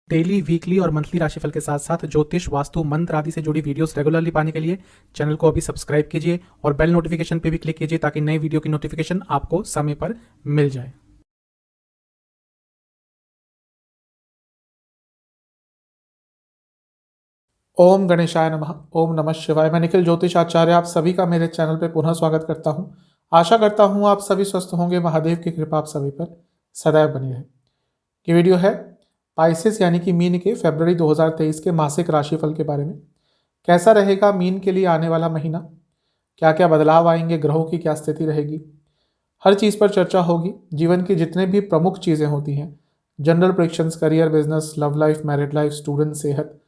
Daily, weekly और monthly राशिफल के साथ साथ ज्योतिष, वास्तु, मंत्र आदि से जुड़ी वीडियोस रेगुलरली पाने के लिए चैनल को अभी सब्सक्राइब कीजिए और बेल नोटिफिकेशन पे भी क्लिक कीजिए ताकि नई वीडियो की नोटिफिकेशन आपको समय पर मिल जाए। ओम गणेशाय नमः। ओम नमः शिवाय। मैं निखिल ज्योतिष आचार्य आप सभी का मेरे चैनल पर पुनः स्वागत करता हूं। आशा करता हूं आप सभी स्वस्थ होंगे। महादेव की कृपा आप सभी पर सदैव बनी रहे। ये वीडियो है पाइसेस यानी कि मीन के फरवरी 2023 के मासिक राशिफल के बारे में। कैसा रहेगा मीन के लिए आने वाला महीना, क्या क्या बदलाव आएंगे, ग्रहों की क्या स्थिति रहेगी, हर चीज़ पर चर्चा होगी। जीवन की जितने भी प्रमुख चीज़ें होती हैं, general predictions, career, business, love life, married life, student, सेहत,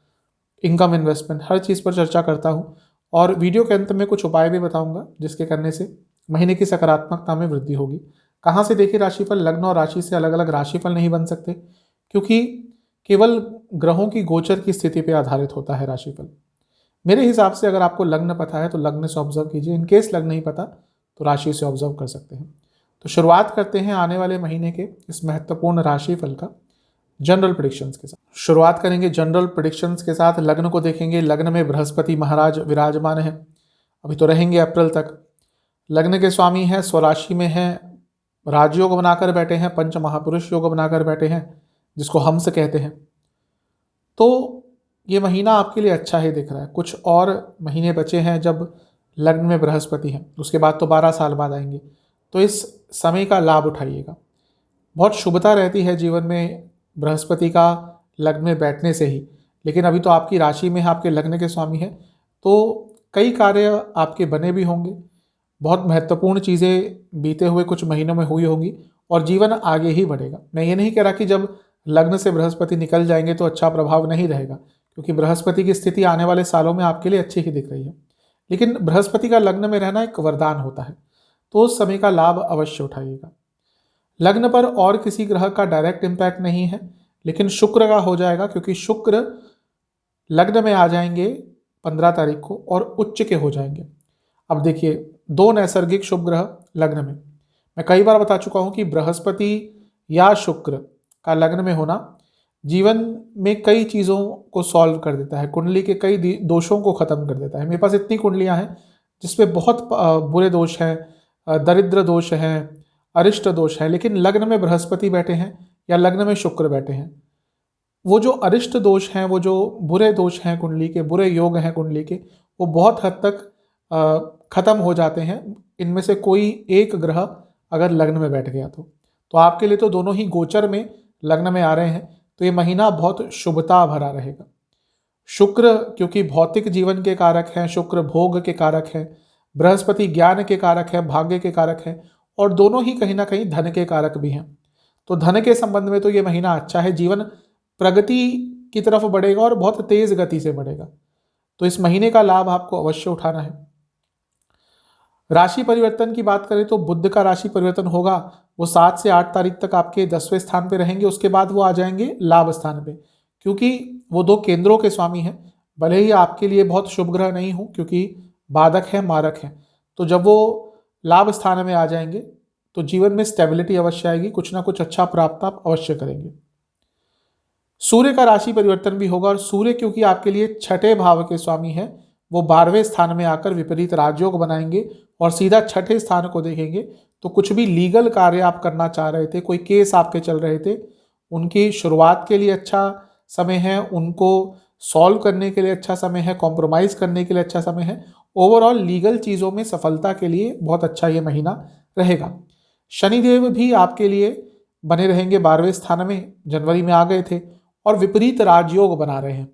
इनकम, इन्वेस्टमेंट, हर चीज़ पर चर्चा करता हूँ। और वीडियो के अंत में कुछ उपाय भी बताऊंगा जिसके करने से महीने की सकारात्मकता में वृद्धि होगी। कहाँ से देखिए राशिफल, लग्न और राशि से अलग अलग राशिफल नहीं बन सकते क्योंकि केवल ग्रहों की गोचर की स्थिति पर आधारित होता है राशिफल। मेरे हिसाब से अगर आपको लग्न पता है तो लग्न से ऑब्जर्व कीजिए, इनकेस लग्न नहीं पता तो राशि से ऑब्जर्व कर सकते हैं। तो शुरुआत करते हैं आने वाले महीने के इस महत्वपूर्ण राशिफल का जनरल प्रेडिक्शंस के साथ। शुरुआत करेंगे जनरल प्रेडिक्शंस के साथ। लग्न को देखेंगे, लग्न में बृहस्पति महाराज विराजमान है, अभी तो रहेंगे अप्रैल तक। लग्न के स्वामी हैं, स्वराशि में हैं, राजयोग बनाकर बैठे हैं, पंच महापुरुष योग बनाकर बैठे हैं जिसको हंस कहते हैं। तो ये महीना आपके लिए अच्छा ही दिख रहा है। कुछ और महीने बचे हैं जब लग्न में बृहस्पति हैं, उसके बाद तो 12 साल बाद आएंगे। तो इस समय का लाभ उठाइएगा। बहुत शुभता रहती है जीवन में बृहस्पति का लग्न में बैठने से ही, लेकिन अभी तो आपकी राशि में है, आपके लग्न के स्वामी है, तो कई कार्य आपके बने भी होंगे। बहुत महत्वपूर्ण चीज़ें बीते हुए कुछ महीनों में हुई होंगी और जीवन आगे ही बढ़ेगा। मैं ये नहीं कह रहा कि जब लग्न से बृहस्पति निकल जाएंगे तो अच्छा प्रभाव नहीं रहेगा, क्योंकि बृहस्पति की स्थिति आने वाले सालों में आपके लिए अच्छी ही दिख रही है। लेकिन बृहस्पति का लग्न में रहना एक वरदान होता है, तो उस समय का लाभ अवश्य उठाइएगा। लग्न पर और किसी ग्रह का डायरेक्ट इम्पैक्ट नहीं है, लेकिन शुक्र का हो जाएगा, क्योंकि शुक्र लग्न में आ जाएंगे 15 तारीख को और उच्च के हो जाएंगे। अब देखिए, दो नैसर्गिक शुभ ग्रह लग्न में, मैं कई बार बता चुका हूं कि बृहस्पति या शुक्र का लग्न में होना जीवन में कई चीज़ों को सॉल्व कर देता है, कुंडली के कई दोषों को ख़त्म कर देता है। मेरे पास इतनी कुंडलियां हैं जिसमें बहुत बुरे दोष हैं, दरिद्र दोष हैं, अरिष्ट दोष है, लेकिन लग्न में बृहस्पति बैठे हैं या लग्न में शुक्र बैठे हैं, वो जो अरिष्ट दोष हैं, वो जो बुरे दोष हैं कुंडली के, बुरे योग हैं कुंडली के, वो बहुत हद तक खत्म हो जाते हैं। इनमें से कोई एक ग्रह अगर लग्न में बैठ गया तो आपके लिए तो दोनों ही गोचर में लग्न में आ रहे हैं, तो ये महीना बहुत शुभता भरा रहेगा। शुक्र क्योंकि भौतिक जीवन के कारक हैं, शुक्र भोग के कारक हैं, बृहस्पति ज्ञान के कारक हैं, भाग्य के कारक हैं, और दोनों ही कहीं ना कहीं धन के कारक भी हैं। तो धन के संबंध में तो ये महीना अच्छा है, जीवन प्रगति की तरफ बढ़ेगा और बहुत तेज गति से बढ़ेगा। तो इस महीने का लाभ आपको अवश्य उठाना है। राशि परिवर्तन की बात करें तो बुध का राशि परिवर्तन होगा, वो 7 से 8 तारीख तक आपके 10वें स्थान पे रहेंगे, उसके बाद वो आ जाएंगे लाभ स्थान पे, क्योंकि वो दो केंद्रों के स्वामी हैं। भले ही आपके लिए बहुत शुभ ग्रह नहीं हो, क्योंकि बाधक है, मारक है, तो जब वो लाभ स्थान में आ जाएंगे तो जीवन में स्टेबिलिटी अवश्य आएगी, कुछ ना कुछ अच्छा प्राप्त आप अवश्य करेंगे। सूर्य का राशि परिवर्तन भी होगा, और सूर्य क्योंकि आपके लिए 6ठे भाव के स्वामी है, वो 12वें स्थान में आकर विपरीत राजयोग बनाएंगे और सीधा 6ठे स्थान को देखेंगे। तो कुछ भी लीगल कार्य आप करना चाह रहे थे, कोई केस आपके चल रहे थे, उनकी शुरुआत के लिए अच्छा समय है, उनको सॉल्व करने के लिए अच्छा समय है, कॉम्प्रोमाइज करने के लिए अच्छा समय है। ओवरऑल लीगल चीज़ों में सफलता के लिए बहुत अच्छा ये महीना रहेगा। शनिदेव भी आपके लिए बने रहेंगे 12वें स्थान में, जनवरी में आ गए थे, और विपरीत राजयोग बना रहे हैं,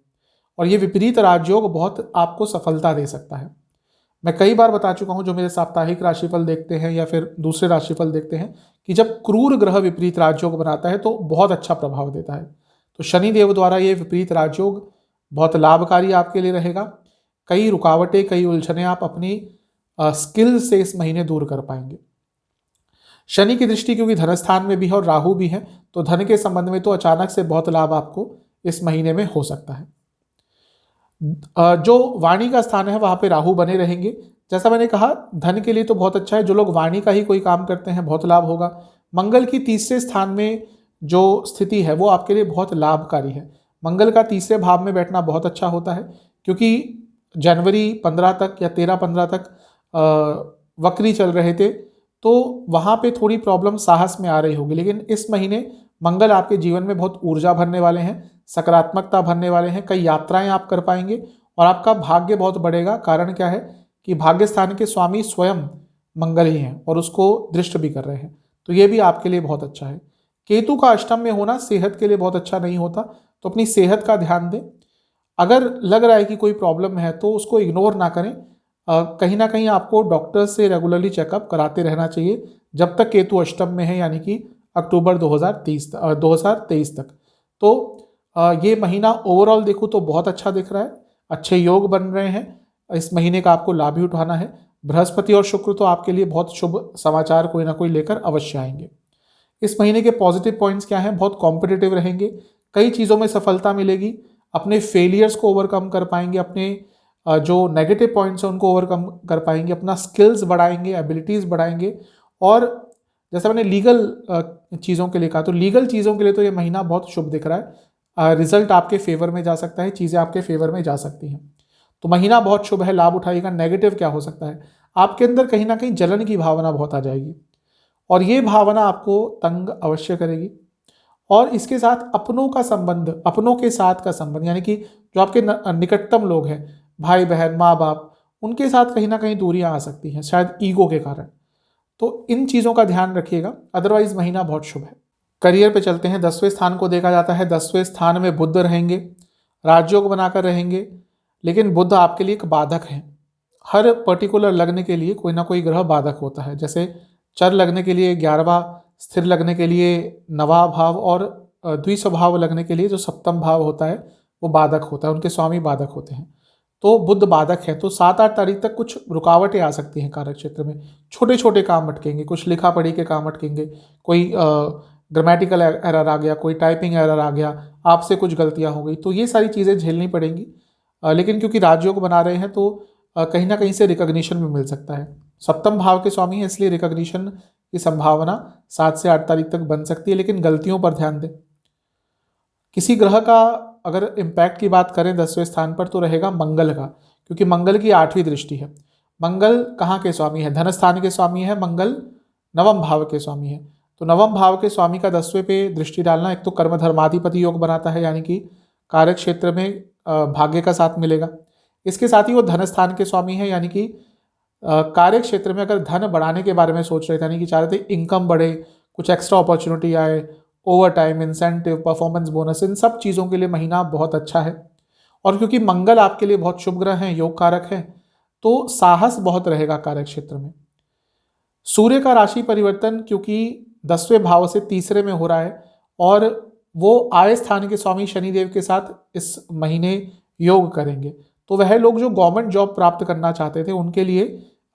और ये विपरीत राजयोग बहुत आपको सफलता दे सकता है। मैं कई बार बता चुका हूं, जो मेरे साप्ताहिक राशिफल देखते हैं या फिर दूसरे राशिफल देखते हैं, कि जब क्रूर ग्रह विपरीत राजयोग बनाता है तो बहुत अच्छा प्रभाव देता है। तो शनिदेव द्वारा ये विपरीत राजयोग बहुत लाभकारी आपके लिए रहेगा। कई रुकावटें, कई उलझनें आप अपनी स्किल से इस महीने दूर कर पाएंगे। शनि की दृष्टि क्योंकि धन स्थान में भी है और राहु भी है, तो धन के संबंध में तो अचानक से बहुत लाभ आपको इस महीने में हो सकता है। जो वाणी का स्थान है वहां पे राहु बने रहेंगे। जैसा मैंने कहा, धन के लिए तो बहुत अच्छा है, जो लोग वाणी का ही कोई काम करते हैं बहुत लाभ होगा। मंगल की तीसरे स्थान में जो स्थिति है वो आपके लिए बहुत लाभकारी है। मंगल का तीसरे भाव में बैठना बहुत अच्छा होता है, क्योंकि जनवरी 15 तक या 13-15 तक वक्री चल रहे थे, तो वहाँ पे थोड़ी प्रॉब्लम साहस में आ रही होगी। लेकिन इस महीने मंगल आपके जीवन में बहुत ऊर्जा भरने वाले हैं, सकारात्मकता भरने वाले हैं, कई यात्राएं आप कर पाएंगे और आपका भाग्य बहुत बढ़ेगा। कारण क्या है कि भाग्य स्थान के स्वामी स्वयं मंगल ही हैं और उसको दृष्ट भी कर रहे हैं, तो ये भी आपके लिए बहुत अच्छा है। केतु का अष्टम में होना सेहत के लिए बहुत अच्छा नहीं होता, तो अपनी सेहत का ध्यान दें। अगर लग रहा है कि कोई प्रॉब्लम है तो उसको इग्नोर ना करें, कहीं ना कहीं आपको डॉक्टर से रेगुलरली चेकअप कराते रहना चाहिए जब तक केतु अष्टम में है, यानी कि अक्टूबर 2023 तक। तो ये महीना ओवरऑल देखूँ तो बहुत अच्छा दिख रहा है, अच्छे योग बन रहे हैं। इस महीने का आपको लाभ भी उठाना है। बृहस्पति और शुक्र तो आपके लिए बहुत शुभ समाचार कोई ना कोई लेकर अवश्य आएंगे। इस महीने के पॉजिटिव पॉइंट्स क्या हैं? बहुत कॉम्पिटिटिव रहेंगे, कई चीज़ों में सफलता मिलेगी, अपने फेलियर्स को ओवरकम कर पाएंगे, अपने जो नेगेटिव पॉइंट्स हैं उनको ओवरकम कर पाएंगे, अपना स्किल्स बढ़ाएंगे, एबिलिटीज़ बढ़ाएंगे। और जैसे मैंने लीगल चीज़ों के लिए कहा, तो लीगल चीज़ों के लिए तो ये महीना बहुत शुभ दिख रहा है। रिजल्ट आपके फेवर में जा सकता है, चीज़ें आपके फेवर में जा सकती हैं, तो महीना बहुत शुभ है, लाभ उठाइएगा। नेगेटिव क्या हो सकता है? आपके अंदर कहीं ना कहीं जलन की भावना बहुत आ जाएगी और ये भावना आपको तंग अवश्य करेगी। और इसके साथ अपनों का संबंध, अपनों के साथ का संबंध, यानी कि जो आपके निकटतम लोग हैं, भाई बहन, माँ बाप, उनके साथ कहीं ना कहीं दूरियां आ सकती हैं, शायद ईगो के कारण। तो इन चीज़ों का ध्यान रखिएगा, अदरवाइज महीना बहुत शुभ है। करियर पे चलते हैं। 10वें स्थान को देखा जाता है, 10वें स्थान में बुध रहेंगे, राजयोग बनाकर रहेंगे, लेकिन बुध आपके लिए एक बाधक है। हर पर्टिकुलर लग्न के लिए कोई ना कोई ग्रह बाधक होता है। जैसे चर लगने के लिए 11वां, स्थिर लगने के लिए 9वां भाव और द्विस्वभाव लगने के लिए जो 7वां भाव होता है वो बाधक होता है, उनके स्वामी बाधक होते हैं। तो बुध बाधक है, तो 7-8 तारीख तक कुछ रुकावटें आ सकती हैं कार्य क्षेत्र में। छोटे छोटे काम अटकेंगे, कुछ लिखा पढ़ी के काम अटकेंगे, कोई ग्रामेटिकल एरर आ गया, कोई टाइपिंग एरर आ गया, आपसे कुछ गलतियां हो गई, तो ये सारी चीज़ें झेलनी पड़ेंगी। लेकिन क्योंकि राजयोग बना रहे हैं तो कहीं ना कहीं से रिकग्निशन भी मिल सकता है। 7वें भाव के स्वामी है, इसलिए रिकग्निशन की संभावना 7 से 8 तारीख तक बन सकती है, लेकिन गलतियों पर ध्यान दें। किसी ग्रह का अगर इम्पैक्ट की बात करें 10वें स्थान पर, तो रहेगा मंगल का, क्योंकि मंगल की 8वीं दृष्टि है। मंगल कहाँ के स्वामी है? धन स्थान के स्वामी है मंगल, 9वें भाव के स्वामी है। तो 9वें भाव के स्वामी का 10वें पे दृष्टि डालना एक तो कर्म धर्माधिपति योग बनाता है, यानी कि कार्य क्षेत्र में भाग्य का साथ मिलेगा। इसके साथ ही वो धन स्थान के स्वामी है, यानी कि कार्य क्षेत्र में अगर धन बढ़ाने के बारे में सोच रहे थे, यानी कि चाह रहे थे इनकम बढ़े, कुछ एक्स्ट्रा अपॉर्चुनिटी आए, over time, incentive, performance bonus, इन सब चीज़ों के लिए महीना बहुत अच्छा है। और क्योंकि मंगल आपके लिए बहुत शुभ ग्रह हैं, योग कारक है, तो साहस बहुत रहेगा कार्य क्षेत्र में। सूर्य का राशि परिवर्तन क्योंकि 10वें भाव से तीसरे में हो रहा है और वो आय स्थान के स्वामी शनिदेव के साथ इस महीने योग करेंगे, तो वह लोग जो गवर्नमेंट जॉब प्राप्त करना चाहते थे उनके लिए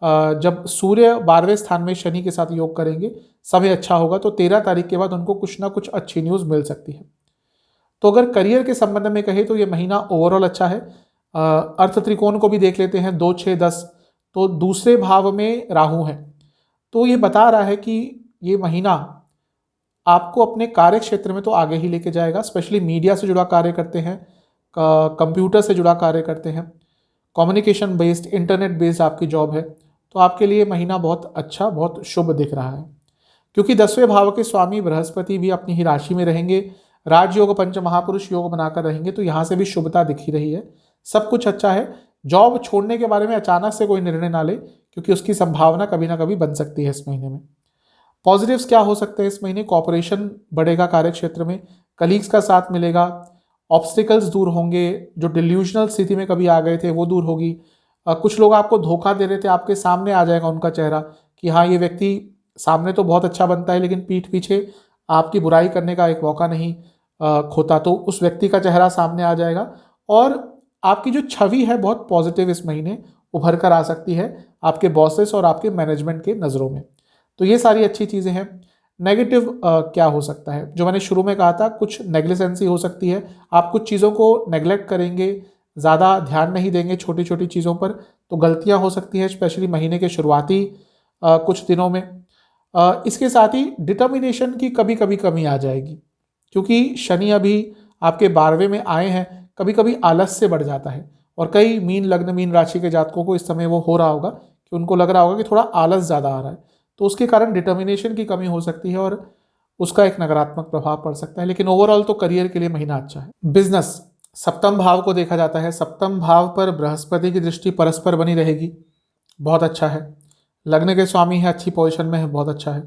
जब सूर्य 12वें स्थान में शनि के साथ योग करेंगे, समय अच्छा होगा, तो 13 तारीख के बाद उनको कुछ ना कुछ अच्छी न्यूज़ मिल सकती है। तो अगर करियर के संबंध में कहें तो ये महीना ओवरऑल अच्छा है। अर्थ त्रिकोण को भी देख लेते हैं, 2, 6, 10, तो दूसरे भाव में राहु है, तो ये बता रहा है कि ये महीना आपको अपने कार्य क्षेत्र में तो आगे ही लेके जाएगा। स्पेशली मीडिया से जुड़ा कार्य करते हैं, कंप्यूटर से जुड़ा कार्य करते हैं, कम्युनिकेशन बेस्ड, इंटरनेट बेस्ड आपकी जॉब है, तो आपके लिए महीना बहुत अच्छा, बहुत शुभ दिख रहा है। क्योंकि 10वें भाव के स्वामी बृहस्पति भी अपनी ही राशि में रहेंगे, राजयोग पंच महापुरुष योग बनाकर रहेंगे, तो यहाँ से भी शुभता दिख ही रही है, सब कुछ अच्छा है। जॉब छोड़ने के बारे में अचानक से कोई निर्णय ना ले, क्योंकि उसकी संभावना कभी ना कभी बन सकती है इस महीने में। पॉजिटिव्स क्या हो सकते हैं इस महीने? कॉपरेशन बढ़ेगा कार्य क्षेत्र में, कलीग्स का साथ मिलेगा, ऑब्स्टिकल्स दूर होंगे, जो डिल्यूजनल स्थिति में कभी आ गए थे वो दूर होगी। कुछ लोग आपको धोखा दे रहे थे, आपके सामने आ जाएगा उनका चेहरा कि हाँ, ये व्यक्ति सामने तो बहुत अच्छा बनता है लेकिन पीठ पीछे आपकी बुराई करने का एक मौका नहीं खोता, तो उस व्यक्ति का चेहरा सामने आ जाएगा और आपकी जो छवि है बहुत पॉजिटिव इस महीने उभर कर आ सकती है आपके बॉसेस और आपके मैनेजमेंट के नज़रों में। तो ये सारी अच्छी चीज़ें हैं। नेगेटिव क्या हो सकता है? जो मैंने शुरू में कहा था, कुछ नेग्लिजेंसी हो सकती है, आप कुछ चीज़ों को नेग्लेक्ट करेंगे, ज़्यादा ध्यान नहीं देंगे छोटी छोटी चीज़ों पर, तो गलतियां हो सकती हैं, स्पेशली महीने के शुरुआती कुछ दिनों में। इसके साथ ही डिटर्मिनेशन की कभी कभी कमी आ जाएगी, क्योंकि शनि अभी आपके 12वें में आए हैं, कभी कभी आलस्य बढ़ जाता है। और कई मीन लग्न मीन राशि के जातकों को इस समय वो हो रहा होगा कि उनको लग रहा होगा कि थोड़ा आलस ज़्यादा आ रहा है, तो उसके कारण डिटर्मिनेशन की कमी हो सकती है और उसका एक नकारात्मक प्रभाव पड़ सकता है। लेकिन ओवरऑल तो करियर के लिए महीना अच्छा है। बिजनेस, सप्तम भाव को देखा जाता है। सप्तम भाव पर बृहस्पति की दृष्टि परस्पर बनी रहेगी, बहुत अच्छा है। लग्न के स्वामी है, अच्छी पोजीशन में है, बहुत अच्छा है।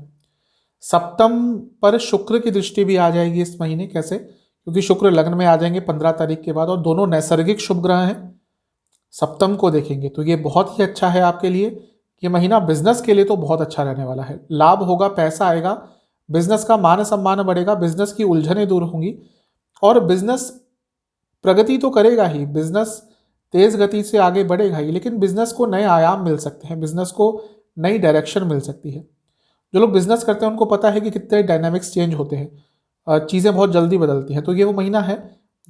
सप्तम पर शुक्र की दृष्टि भी आ जाएगी इस महीने। कैसे? क्योंकि शुक्र लग्न में आ जाएंगे 15 तारीख के बाद और दोनों नैसर्गिक शुभ ग्रह हैं। सप्तम को देखेंगे तो ये बहुत ही अच्छा है आपके लिए। ये महीना बिजनेस के लिए तो बहुत अच्छा रहने वाला है। लाभ होगा, पैसा आएगा, बिजनेस का मान सम्मान बढ़ेगा, बिजनेस की उलझनें दूर होंगी और बिजनेस प्रगति तो करेगा ही, बिजनेस तेज गति से आगे बढ़ेगा ही, लेकिन बिजनेस को नए आयाम मिल सकते हैं, बिजनेस को नई डायरेक्शन मिल सकती है। जो लोग बिजनेस करते हैं उनको पता है कि कितने डायनामिक्स चेंज होते हैं, चीज़ें बहुत जल्दी बदलती हैं। तो ये वो महीना है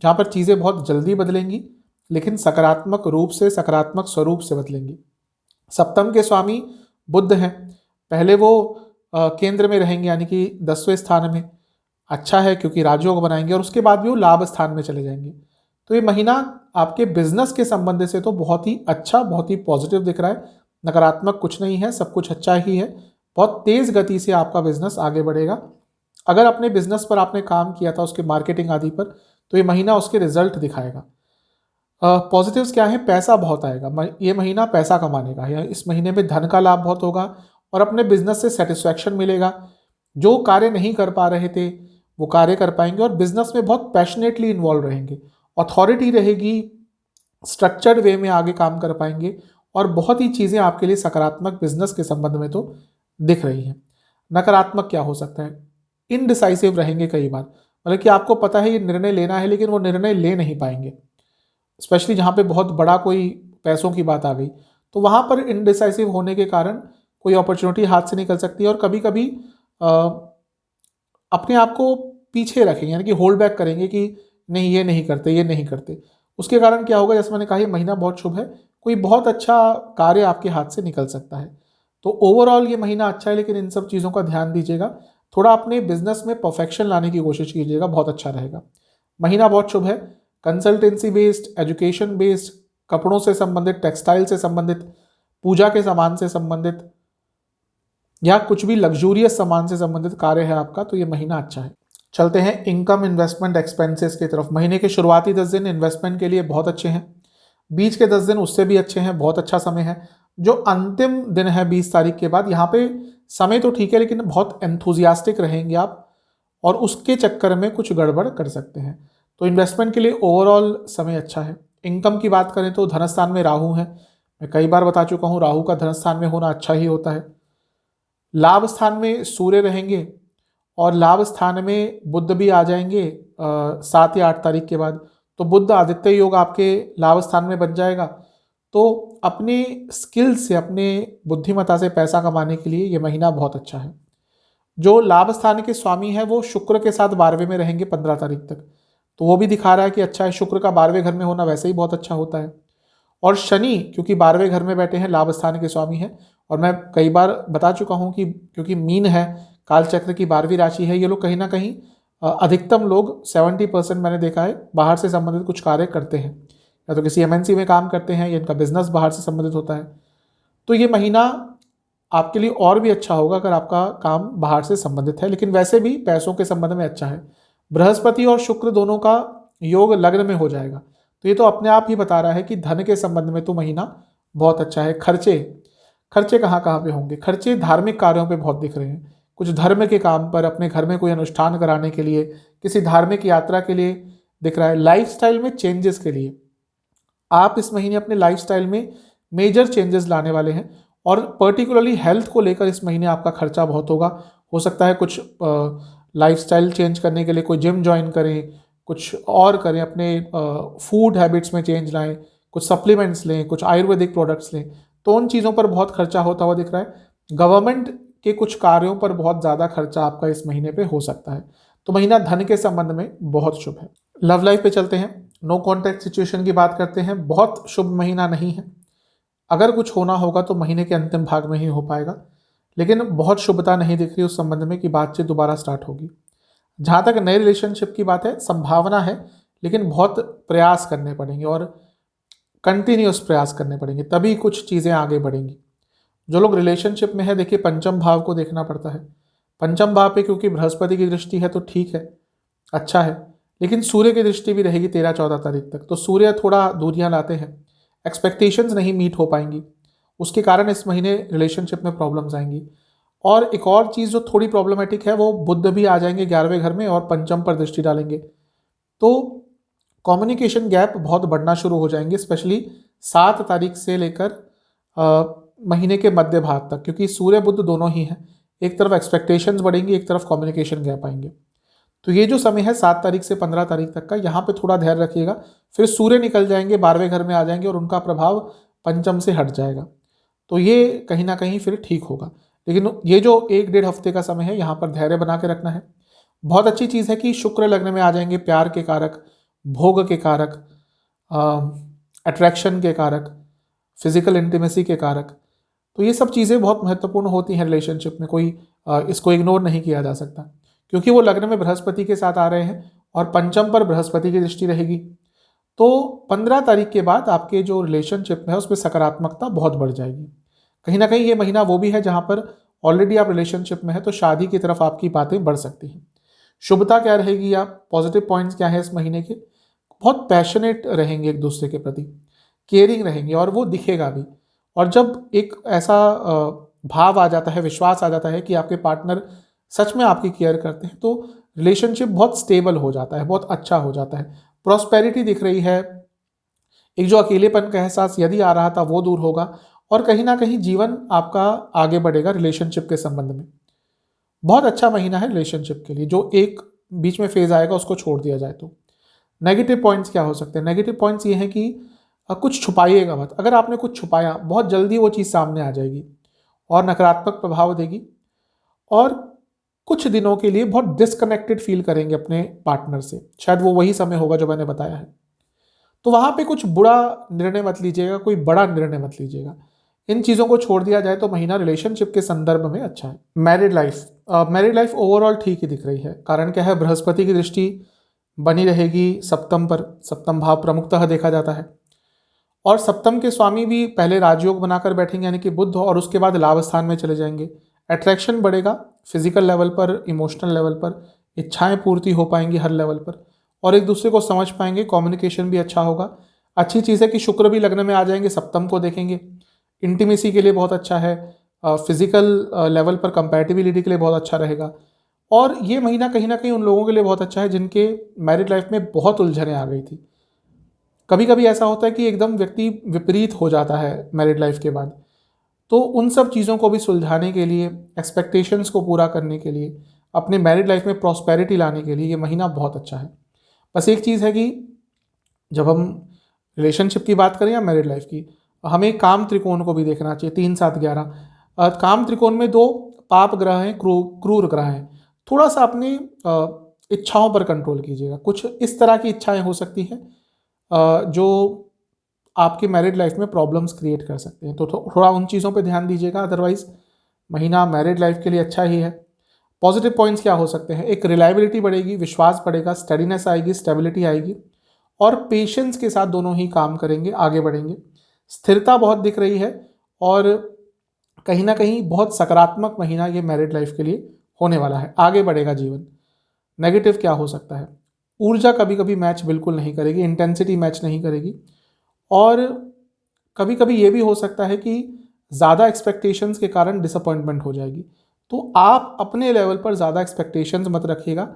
जहाँ पर चीज़ें बहुत जल्दी बदलेंगी, लेकिन सकारात्मक रूप से, सकारात्मक स्वरूप से बदलेंगी। सप्तम के स्वामी बुध हैं। पहले वो केंद्र में रहेंगे, यानी कि 10वें स्थान में। अच्छा है क्योंकि राजयोग बनाएंगे और उसके बाद भी वो लाभ स्थान में चले जाएंगे। तो ये महीना आपके बिजनेस के संबंध से तो बहुत ही अच्छा, बहुत ही पॉजिटिव दिख रहा है। नकारात्मक कुछ नहीं है, सब कुछ अच्छा ही है। बहुत तेज गति से आपका बिजनेस आगे बढ़ेगा। अगर अपने बिजनेस पर आपने काम किया था, उसके मार्केटिंग आदि पर, तो ये महीना उसके रिजल्ट दिखाएगा। पॉजिटिव्स क्या है? पैसा बहुत आएगा, ये महीना पैसा कमाने का है। इस महीने में धन का लाभ बहुत होगा और अपने बिजनेस से सेटिस्फैक्शन मिलेगा। जो कार्य नहीं कर पा रहे थे वो कार्य कर पाएंगे और बिजनेस में बहुत पैशनेटली इन्वॉल्व रहेंगे। अथॉरिटी रहेगी, स्ट्रक्चर्ड वे में आगे काम कर पाएंगे और बहुत ही चीज़ें आपके लिए सकारात्मक बिजनेस के संबंध में तो दिख रही हैं। नकारात्मक क्या हो सकता है? इनडिसाइसिव रहेंगे कई बार, मतलब कि आपको पता है ये निर्णय लेना है लेकिन वो निर्णय ले नहीं पाएंगे। स्पेशली जहाँ पे बहुत बड़ा कोई पैसों की बात आ गई तो वहाँ पर इनडिसाइसिव होने के कारण कोई अपॉर्चुनिटी हाथ से निकल सकती है और कभी कभी अपने आप को पीछे रखेंगे, यानी कि होल्ड बैक करेंगे कि नहीं ये नहीं करते, ये नहीं करते। उसके कारण क्या होगा? जैसे मैंने कहा, ये महीना बहुत शुभ है, कोई बहुत अच्छा कार्य आपके हाथ से निकल सकता है। तो ओवरऑल ये महीना अच्छा है, लेकिन इन सब चीज़ों का ध्यान दीजिएगा। थोड़ा अपने बिजनेस में परफेक्शन लाने की कोशिश कीजिएगा, बहुत अच्छा रहेगा। महीना बहुत शुभ है। कंसल्टेंसी बेस्ड, एजुकेशन बेस्ड, कपड़ों से संबंधित, टेक्सटाइल से संबंधित, पूजा के सामान से संबंधित या कुछ भी लग्जूरियस सामान से संबंधित कार्य है आपका, तो ये महीना अच्छा है। चलते हैं इनकम, इन्वेस्टमेंट, एक्सपेंसेस की तरफ। महीने के शुरुआती 10 दिन इन्वेस्टमेंट के लिए बहुत अच्छे हैं, बीच के 10 दिन उससे भी अच्छे हैं, बहुत अच्छा समय है। जो अंतिम दिन है 20 तारीख के बाद, यहाँ पे समय तो ठीक है लेकिन बहुत एंथुजियास्टिक रहेंगे आप और उसके चक्कर में कुछ गड़बड़ कर सकते हैं। तो इन्वेस्टमेंट के लिए ओवरऑल समय अच्छा है। इनकम की बात करें तो धनस्थान में राहु है, मैं कई बार बता चुका हूँ राहु का धनस्थान में होना अच्छा ही होता है। लाभ स्थान में सूर्य रहेंगे और लाभ स्थान में बुध भी आ जाएंगे 7 या 8 तारीख के बाद। तो बुध आदित्य योग आपके लाभ स्थान में बन जाएगा। तो अपने स्किल से, अपने बुद्धिमत्ता से पैसा कमाने के लिए ये महीना बहुत अच्छा है। जो लाभ स्थान के स्वामी है वो शुक्र के साथ 12वें में रहेंगे 15 तारीख तक, तो वो भी दिखा रहा है कि अच्छा है। शुक्र का 12वें घर में होना वैसे ही बहुत अच्छा होता है। और शनि क्योंकि 12वें घर में बैठे हैं, लाभ स्थान के स्वामी हैं। और मैं कई बार बता चुका हूं कि क्योंकि मीन है, काल चक्र की 12वीं राशि है, ये लोग कहीं ना कहीं अधिकतम लोग 70% मैंने देखा है बाहर से संबंधित कुछ कार्य करते हैं, या तो किसी एमएनसी में काम करते हैं या इनका बिजनेस बाहर से संबंधित होता है। तो ये महीना आपके लिए और भी अच्छा होगा अगर आपका काम बाहर से संबंधित है, लेकिन वैसे भी पैसों के संबंध में अच्छा है। बृहस्पति और शुक्र दोनों का योग लग्न में हो जाएगा, तो ये तो अपने आप ही बता रहा है कि धन के संबंध में तो महीना बहुत अच्छा है। खर्चे, खर्चे कहाँ कहाँ पे होंगे? खर्चे धार्मिक कार्यों पे बहुत दिख रहे हैं। कुछ धर्म के काम पर, अपने घर में कोई अनुष्ठान कराने के लिए, किसी धार्मिक यात्रा के लिए दिख रहा है। लाइफस्टाइल में चेंजेस के लिए आप इस महीने अपने लाइफस्टाइल में मेजर चेंजेस लाने वाले हैं और पर्टिकुलरली हेल्थ को लेकर इस महीने आपका खर्चा बहुत होगा। हो सकता है कुछ लाइफस्टाइल चेंज करने के लिए कोई जिम ज्वाइन करें, कुछ और करें, अपने फूड हैबिट्स में चेंज लाएं, कुछ सप्लीमेंट्स लें, कुछ आयुर्वेदिक प्रोडक्ट्स लें, तो उन चीज़ों पर बहुत खर्चा होता हुआ दिख रहा है। गवर्नमेंट के कुछ कार्यों पर बहुत ज़्यादा खर्चा आपका इस महीने पे हो सकता है। तो महीना धन के संबंध में बहुत शुभ है। लव लाइफ पे चलते हैं। नो कॉन्टैक्ट सिचुएशन की बात करते हैं। बहुत शुभ महीना नहीं है, अगर कुछ होना होगा तो महीने के अंतिम भाग में ही हो पाएगा, लेकिन बहुत शुभता नहीं दिख रही उस संबंध में कि बातचीत दोबारा स्टार्ट होगी। जहाँ तक नए रिलेशनशिप की बात है, संभावना है, लेकिन बहुत प्रयास करने पड़ेंगे और कंटिन्यूस प्रयास करने पड़ेंगे, तभी कुछ चीज़ें आगे बढ़ेंगी। जो लोग रिलेशनशिप में है, देखिए पंचम भाव को देखना पड़ता है। पंचम भाव पे क्योंकि बृहस्पति की दृष्टि है तो ठीक है, अच्छा है, लेकिन सूर्य की दृष्टि भी रहेगी 13-14 तारीख तक, तो सूर्य थोड़ा दूरियां लाते हैं, एक्सपेक्टेशंस नहीं मीट हो पाएंगी, उसके कारण इस महीने रिलेशनशिप में प्रॉब्लम्स आएंगी। और एक और चीज़ जो थोड़ी प्रॉब्लमेटिक है, वो बुध भी आ जाएंगे 11वें घर में और पंचम पर दृष्टि डालेंगे, तो कम्युनिकेशन गैप बहुत बढ़ना शुरू हो जाएंगे, स्पेशली 7 तारीख से लेकर महीने के मध्य भाग तक, क्योंकि सूर्य बुध दोनों ही हैं, एक तरफ एक्सपेक्टेशंस बढ़ेंगी, एक तरफ कम्युनिकेशन गैप आएंगे। तो ये जो समय है 7 तारीख से 15 तारीख तक का, यहाँ पे थोड़ा ध्यान रखिएगा। फिर सूर्य निकल जाएंगे, 12वें घर में आ जाएंगे और उनका प्रभाव पंचम से हट जाएगा, तो ये कहीं ना कहीं फिर ठीक होगा। लेकिन ये जो 1-1.5 हफ्ते का समय है, यहाँ पर धैर्य बना के रखना है। बहुत अच्छी चीज़ है कि शुक्र लग्न में आ जाएंगे, प्यार के कारक, भोग के कारक, अट्रैक्शन के कारक, फिजिकल इंटीमेसी के कारक, तो ये सब चीज़ें बहुत महत्वपूर्ण होती हैं रिलेशनशिप में, कोई इसको इग्नोर नहीं किया जा सकता, क्योंकि वो लग्न में बृहस्पति के साथ आ रहे हैं और पंचम पर बृहस्पति की दृष्टि रहेगी। तो 15 तारीख के बाद आपके जो रिलेशनशिप में है उसमें सकारात्मकता बहुत बढ़ जाएगी। कहीं ना कहीं ये महीना वो भी है जहाँ पर ऑलरेडी आप रिलेशनशिप में है, तो शादी की तरफ आपकी बातें बढ़ सकती हैं। शुभता क्या रहेगी, आप पॉजिटिव पॉइंट्स क्या है इस महीने के, बहुत पैशनेट रहेंगे एक दूसरे के प्रति, केयरिंग रहेंगे और वो दिखेगा भी। और जब एक ऐसा भाव आ जाता है, विश्वास आ जाता है कि आपके पार्टनर सच में आपकी केयर करते हैं, तो रिलेशनशिप बहुत स्टेबल हो जाता है, बहुत अच्छा हो जाता है। प्रॉस्पेरिटी दिख रही है, एक जो अकेलेपन का एहसास यदि आ रहा था वो दूर होगा और कहीं ना कहीं जीवन आपका आगे बढ़ेगा रिलेशनशिप के संबंध में। बहुत अच्छा महीना है रिलेशनशिप के लिए। जो एक बीच में फेज आएगा उसको छोड़ दिया जाए तो। नेगेटिव पॉइंट्स क्या हो सकते हैं, नेगेटिव पॉइंट्स ये हैं कि कुछ छुपाइएगा मत। अगर आपने कुछ छुपाया, बहुत जल्दी वो चीज़ सामने आ जाएगी और नकारात्मक प्रभाव देगी और कुछ दिनों के लिए बहुत डिस्कनेक्टेड फील करेंगे अपने पार्टनर से। शायद वो वही समय होगा जो मैंने बताया है। तो वहाँ पे कुछ बुरा निर्णय मत लीजिएगा, कोई बड़ा निर्णय मत लीजिएगा। इन चीज़ों को छोड़ दिया जाए तो महीना रिलेशनशिप के संदर्भ में अच्छा है। मैरिड लाइफ ओवरऑल ठीक ही दिख रही है। कारण क्या है, बृहस्पति की दृष्टि बनी रहेगी सप्तम पर, सप्तम भाव प्रमुखतः देखा जाता है और सप्तम के स्वामी भी पहले राजयोग बनाकर बैठेंगे यानी कि बुध, और उसके बाद लाभ स्थान में चले जाएंगे। अट्रैक्शन बढ़ेगा फिजिकल लेवल पर, इमोशनल लेवल पर, इच्छाएं पूर्ति हो पाएंगी हर लेवल पर और एक दूसरे को समझ पाएंगे। कम्युनिकेशन भी अच्छा होगा। अच्छी चीज़ है कि शुक्र भी लग्न में आ जाएंगे, सप्तम को देखेंगे, इंटीमेसी के लिए बहुत अच्छा है। फिजिकल लेवल पर कंपैटिबिलिटी के लिए बहुत अच्छा रहेगा। और ये महीना कहीं ना कहीं उन लोगों के लिए बहुत अच्छा है जिनके मैरिड लाइफ में बहुत उलझनें आ गई थी। कभी कभी ऐसा होता है कि एकदम व्यक्ति विपरीत हो जाता है मैरिड लाइफ के बाद, तो उन सब चीज़ों को भी सुलझाने के लिए, एक्सपेक्टेशंस को पूरा करने के लिए, अपने मैरिड लाइफ में प्रॉस्पेरिटी लाने के लिए ये महीना बहुत अच्छा है। बस एक चीज़ है कि जब हम रिलेशनशिप की बात करें या मैरिड लाइफ की, हमें काम त्रिकोण को भी देखना चाहिए। 3, 7, 11 काम त्रिकोण में 2 पाप ग्रह हैं, क्रूर ग्रह हैं। थोड़ा सा अपनी इच्छाओं पर कंट्रोल कीजिएगा। कुछ इस तरह की इच्छाएं हो सकती हैं जो आपकी मैरिड लाइफ में प्रॉब्लम्स क्रिएट कर सकते हैं, तो थोड़ा उन चीज़ों पे ध्यान दीजिएगा। अदरवाइज महीना मैरिड लाइफ के लिए अच्छा ही है। पॉजिटिव पॉइंट्स क्या हो सकते हैं, एक रिलायबिलिटी बढ़ेगी, विश्वास बढ़ेगा, स्टडीनेस आएगी, स्टेबिलिटी आएगी और पेशेंस के साथ दोनों ही काम करेंगे, आगे बढ़ेंगे। स्थिरता बहुत दिख रही है और कहीं ना कहीं बहुत सकारात्मक महीना ये मैरिड लाइफ के लिए होने वाला है, आगे बढ़ेगा जीवन। नेगेटिव क्या हो सकता है, ऊर्जा कभी कभी मैच बिल्कुल नहीं करेगी, इंटेंसिटी मैच नहीं करेगी और कभी कभी ये भी हो सकता है कि ज़्यादा एक्सपेक्टेशंस के कारण डिसअपॉइंटमेंट हो जाएगी। तो आप अपने लेवल पर ज़्यादा एक्सपेक्टेशंस मत रखिएगा,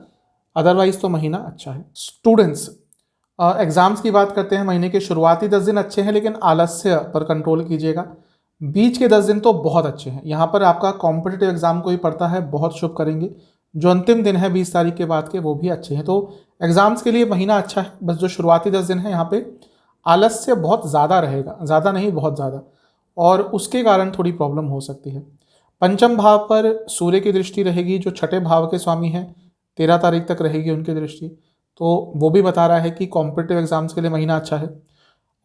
अदरवाइज तो महीना अच्छा है। स्टूडेंट्स, एग्ज़ाम्स की बात करते हैं। महीने के शुरुआती 10 दिन अच्छे हैं, लेकिन आलस्य पर कंट्रोल कीजिएगा। बीच के 10 दिन तो बहुत अच्छे हैं। यहाँ पर आपका कॉम्पिटिटिव एग्जाम कोई पढ़ता है, बहुत शुभ करेंगे। जो अंतिम दिन है 20 तारीख के बाद के, वो भी अच्छे हैं। तो एग्ज़ाम्स के लिए महीना अच्छा है। बस जो शुरुआती 10 दिन है यहाँ पे आलस्य बहुत ज़्यादा रहेगा, ज़्यादा नहीं बहुत ज़्यादा, और उसके कारण थोड़ी प्रॉब्लम हो सकती है। पंचम भाव पर सूर्य की दृष्टि रहेगी, जो छठे भाव के स्वामी हैं, 13 तारीख तक रहेगी उनकी दृष्टि। तो वो भी बता रहा है कि कॉम्पिटिटिव एग्जाम्स के लिए महीना अच्छा है।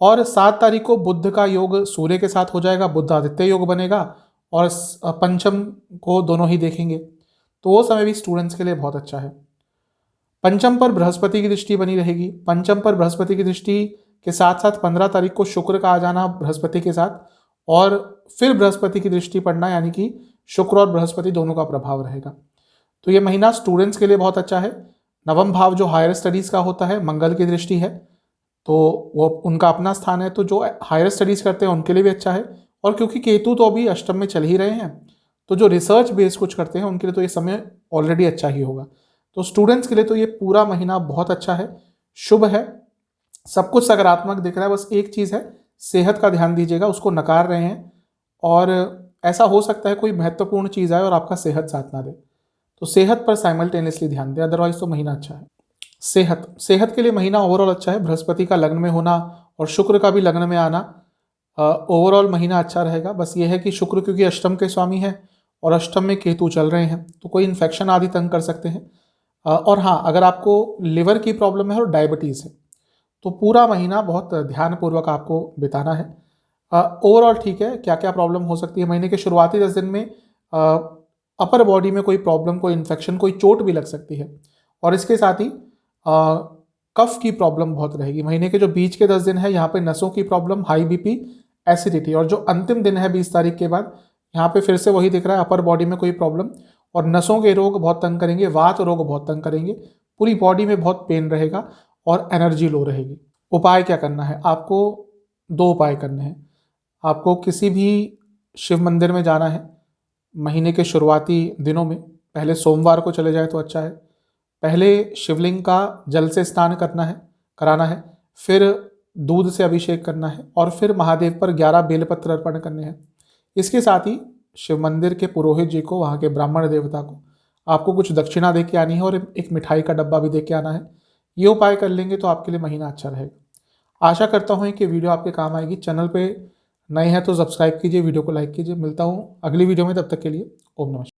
और 7 तारीख को बुध का योग सूर्य के साथ हो जाएगा, बुध आदित्य योग बनेगा और पंचम को दोनों ही देखेंगे, तो वो समय भी स्टूडेंट्स के लिए बहुत अच्छा है। पंचम पर बृहस्पति की दृष्टि बनी रहेगी। पंचम पर बृहस्पति की दृष्टि के साथ साथ 15 तारीख को शुक्र का आ जाना बृहस्पति के साथ, और फिर बृहस्पति की दृष्टि पड़ना, यानी कि शुक्र और बृहस्पति दोनों का प्रभाव रहेगा। तो ये महीना स्टूडेंट्स के लिए बहुत अच्छा है। नवम भाव जो हायर स्टडीज का होता है, मंगल की दृष्टि है, तो वो उनका अपना स्थान है, तो जो हायर स्टडीज करते हैं उनके लिए भी अच्छा है। और क्योंकि केतु तो अभी अष्टम में चल ही रहे हैं, तो जो रिसर्च बेस कुछ करते हैं उनके लिए तो ये समय ऑलरेडी अच्छा ही होगा। तो स्टूडेंट्स के लिए तो ये पूरा महीना बहुत अच्छा है, शुभ है, सब कुछ सकारात्मक दिख रहा है। बस एक चीज़ है, सेहत का ध्यान दीजिएगा, उसको नकार रहे हैं, और ऐसा हो सकता है कोई महत्वपूर्ण चीज़ आए और आपका सेहत साथ ना दे, तो सेहत पर साइमल्टेनियसली ध्यान दें, अदरवाइज तो महीना अच्छा है। सेहत के लिए महीना ओवरऑल अच्छा है। बृहस्पति का लग्न में होना और शुक्र का भी लग्न में आना, ओवरऑल महीना अच्छा रहेगा। बस ये है कि शुक्र क्योंकि अष्टम के स्वामी हैं और अष्टम में केतु चल रहे हैं, तो कोई इन्फेक्शन आदि तंग कर सकते हैं। और हाँ, अगर आपको लिवर की प्रॉब्लम है और डायबिटीज़ है, तो पूरा महीना बहुत ध्यानपूर्वक आपको बिताना है। ओवरऑल ठीक है। क्या क्या प्रॉब्लम हो सकती है महीने के शुरुआती 10 दिन में? अपर बॉडी में कोई प्रॉब्लम, कोई इन्फेक्शन, कोई चोट भी लग सकती है, और इसके साथ ही कफ की प्रॉब्लम बहुत रहेगी। महीने के जो बीच के 10 दिन है, यहाँ पे नसों की प्रॉब्लम, हाई बीपी, एसिडिटी, और जो अंतिम दिन है 20 तारीख के बाद, यहाँ पे फिर से वही दिख रहा है, अपर बॉडी में कोई प्रॉब्लम, और नसों के रोग बहुत तंग करेंगे, वात रोग बहुत तंग करेंगे, पूरी बॉडी में बहुत पेन रहेगा और एनर्जी लो रहेगी। उपाय क्या करना है? आपको 2 उपाय करने हैं। आपको किसी भी शिव मंदिर में जाना है महीने के शुरुआती दिनों में। पहले सोमवार को चले जाए तो अच्छा है। पहले शिवलिंग का जल से स्नान कराना है, फिर दूध से अभिषेक करना है, और फिर महादेव पर 11 बेलपत्र अर्पण करने हैं। इसके साथ ही शिव मंदिर के पुरोहित जी को, वहाँ के ब्राह्मण देवता को आपको कुछ दक्षिणा दे के आनी है, और एक मिठाई का डब्बा भी दे के आना है। ये उपाय कर लेंगे तो आपके लिए महीना अच्छा रहेगा। आशा करता हूँ कि वीडियो आपके काम आएगी। चैनल पे नए हैं तो सब्सक्राइब कीजिए, वीडियो को लाइक कीजिए। मिलता हूँ अगली वीडियो में, तब तक के लिए ओम नमः।